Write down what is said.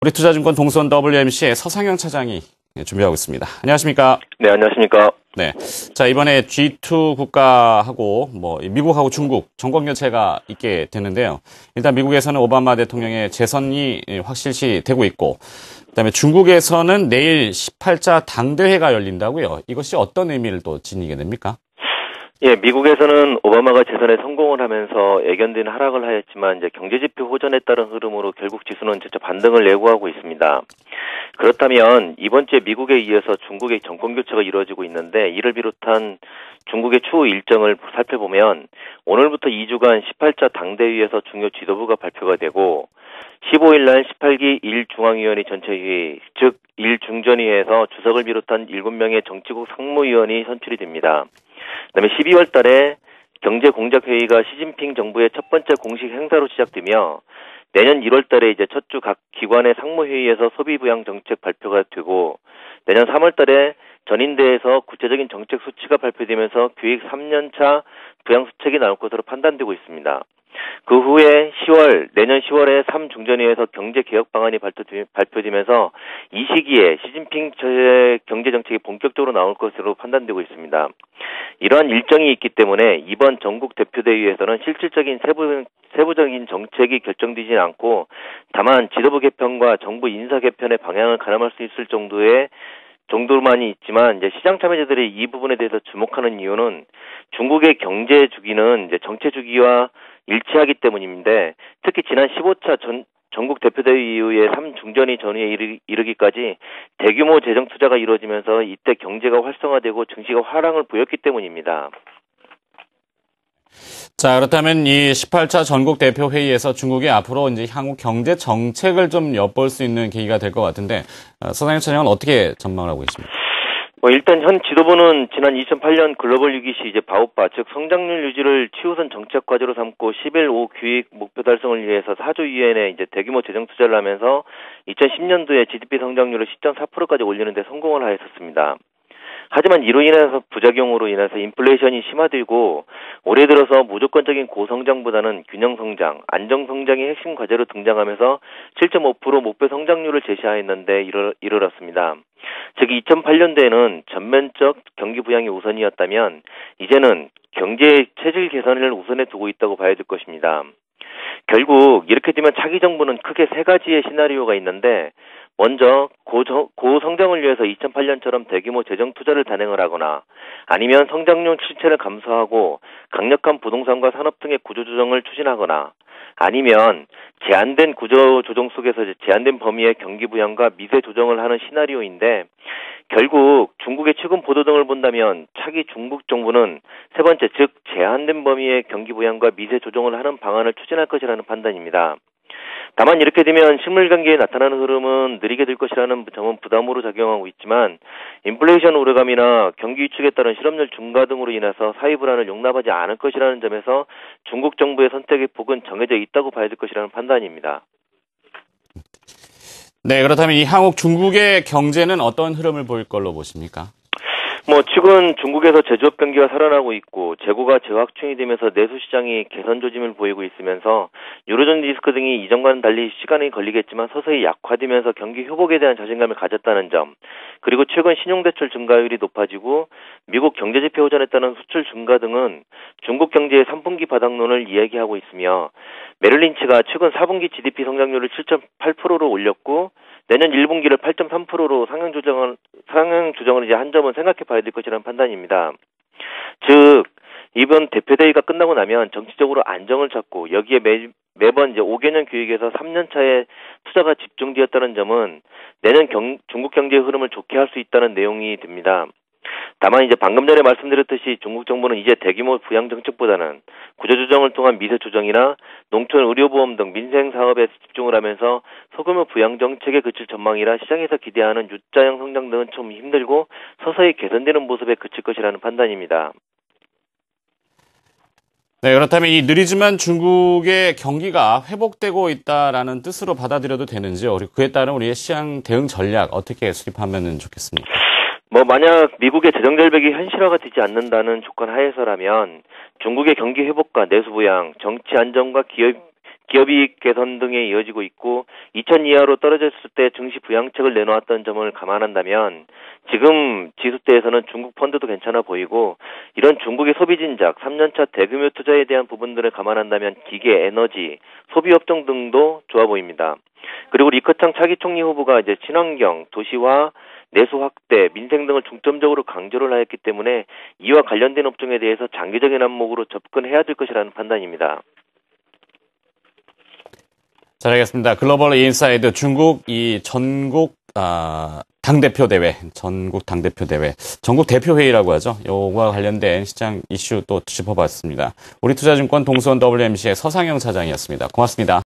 우리투자증권 동선 WMC의 서상영 차장이 준비하고 있습니다. 안녕하십니까? 네, 안녕하십니까? 네. 자, 이번에 G2 국가하고 미국하고 중국 정권 교체가 있게 되는데요. 일단 미국에서는 오바마 대통령의 재선이 확실시 되고 있고, 그다음에 중국에서는 내일 18차 당대회가 열린다고요. 이것이 어떤 의미를 또 지니게 됩니까? 예, 미국에서는 오바마가 재선에 성공을 하면서 예견된 하락을 하였지만 이제 경제지표 호전에 따른 흐름으로 결국 지수는 진짜 반등을 예고하고 있습니다. 그렇다면 이번 주에 미국에 이어서 중국의 정권 교체가 이루어지고 있는데 이를 비롯한 중국의 추후 일정을 살펴보면 오늘부터 2주간 18차 당대회에서 중요 지도부가 발표가 되고 15일 날 18기 1중앙위원회 전체회의, 즉 1중전위에서 주석을 비롯한 7명의 정치국 상무위원이 선출이 됩니다. 그다음에 12월 달에 경제공작회의가 시진핑 정부의 첫 번째 공식 행사로 시작되며 내년 1월 달에 이제 첫 주 각 기관의 상무회의에서 소비부양 정책 발표가 되고 내년 3월 달에 전인대에서 구체적인 정책 수치가 발표되면서 계획 3년차 부양 수책이 나올 것으로 판단되고 있습니다. 그 후에 내년 10월에 3중전위에서 경제개혁 방안이 발표되면서 이 시기에 시진핑 경제정책이 본격적으로 나올 것으로 판단되고 있습니다. 이러한 일정이 있기 때문에 이번 전국 대표대회에서는 실질적인 세부적인 정책이 결정되지 않고 다만 지도부 개편과 정부 인사 개편의 방향을 가늠할 수 있을 정도만이 있지만 이제 시장 참여자들이 이 부분에 대해서 주목하는 이유는 중국의 경제 주기는 이제 정체 주기와 일치하기 때문인데 특히 지난 15차 전국 대표대회 이후에 3중전위 전후에 이르기까지 대규모 재정 투자가 이루어지면서 이때 경제가 활성화되고 증시가 화랑을 보였기 때문입니다. 자, 그렇다면 이 18차 전국 대표 회의에서 중국이 앞으로 이제 향후 경제 정책을 좀 엿볼 수 있는 계기가 될 것 같은데, 서상영 차장은 어떻게 전망을 하고 있습니까? 일단 현 지도부는 지난 2008년 글로벌 위기 시 이제 바오파, 즉 성장률 유지를 최우선 정책 과제로 삼고 11.5 기획 목표 달성을 위해서 4조 위엔의 이제 대규모 재정 투자를 하면서 2010년도에 GDP 성장률을 10.4%까지 올리는 데 성공을 하였었습니다. 하지만 이로 인해서 부작용으로 인해서 인플레이션이 심화되고 올해 들어서 무조건적인 고성장보다는 균형성장, 안정성장이 핵심 과제로 등장하면서 7.5% 목표 성장률을 제시하였는데 이르렀습니다. 즉 2008년도에는 전면적 경기 부양이 우선이었다면 이제는 경제 체질 개선을 우선에 두고 있다고 봐야 될 것입니다. 결국 이렇게 되면 차기 정부는 크게 세 가지의 시나리오가 있는데 먼저 고성장을 위해서 2008년처럼 대규모 재정 투자를 단행을 하거나 아니면 성장률 실체를 감소하고 강력한 부동산과 산업 등의 구조조정을 추진하거나 아니면 제한된 구조조정 속에서 제한된 범위의 경기 부양과 미세 조정을 하는 시나리오인데 결국 중국의 최근 보도 등을 본다면 차기 중국 정부는 세 번째, 즉 제한된 범위의 경기 부양과 미세 조정을 하는 방안을 추진할 것이라는 판단입니다. 다만 이렇게 되면 실물 경기에 나타나는 흐름은 느리게 될 것이라는 점은 부담으로 작용하고 있지만 인플레이션 오래감이나 경기 위축에 따른 실업률 증가 등으로 인해서 사회 불안을 용납하지 않을 것이라는 점에서 중국 정부의 선택의 폭은 정해져 있다고 봐야 될 것이라는 판단입니다. 네, 그렇다면 이 향후 중국의 경제는 어떤 흐름을 보일 걸로 보십니까? 최근 중국에서 제조업 경기가 살아나고 있고 재고가 재확충이 되면서 내수 시장이 개선 조짐을 보이고 있으면서 유로존 리스크 등이 이전과는 달리 시간이 걸리겠지만 서서히 약화되면서 경기 회복에 대한 자신감을 가졌다는 점, 그리고 최근 신용대출 증가율이 높아지고 미국 경제지표 호전에 따른 수출 증가 등은 중국 경제의 3분기 바닥론을 이야기하고 있으며 메릴린치가 최근 4분기 GDP 성장률을 7.8%로 올렸고 내년 1분기를 8.3%로 상향 조정을 이제 한 점은 생각해 봐야 될 것이라는 판단입니다. 즉, 이번 대표대회가 끝나고 나면 정치적으로 안정을 찾고 여기에 매번 이제 5개년 계획에서 3년 차에 투자가 집중되었다는 점은 내년 중국 경제의 흐름을 좋게 할 수 있다는 내용이 됩니다. 다만 이제 방금 전에 말씀드렸듯이 중국 정부는 이제 대규모 부양 정책보다는 구조조정을 통한 미세 조정이나 농촌 의료보험 등 민생 사업에 집중을 하면서 소규모 부양 정책에 그칠 전망이라 시장에서 기대하는 U자형 성장 등은 좀 힘들고 서서히 개선되는 모습에 그칠 것이라는 판단입니다. 네, 그렇다면 이 느리지만 중국의 경기가 회복되고 있다라는 뜻으로 받아들여도 되는지요? 그리고 그에 따른 우리의 시장 대응 전략 어떻게 수립하면 좋겠습니까? 만약 미국의 재정 절벽이 현실화가 되지 않는다는 조건 하에서라면 중국의 경기 회복과 내수 부양, 정치 안정과 기업이익 개선 등에 이어지고 있고 2천 이하로 떨어졌을 때 증시 부양책을 내놓았던 점을 감안한다면 지금 지수대에서는 중국 펀드도 괜찮아 보이고 이런 중국의 소비 진작, 3년차 대규모 투자에 대한 부분들을 감안한다면 기계, 에너지, 소비업종 등도 좋아 보입니다. 그리고 리커창 차기 총리 후보가 이제 친환경, 도시화, 내수 확대, 민생 등을 중점적으로 강조를 하였기 때문에 이와 관련된 업종에 대해서 장기적인 안목으로 접근해야 될 것이라는 판단입니다. 잘 알겠습니다. 글로벌 인사이드 중국 이 전국 당대표 대회, 전국 당대표 대회, 전국 대표회의라고 하죠. 요거와 관련된 시장 이슈 또 짚어봤습니다. 우리투자증권 동수원 WMC의 서상영 차장이었습니다. 고맙습니다.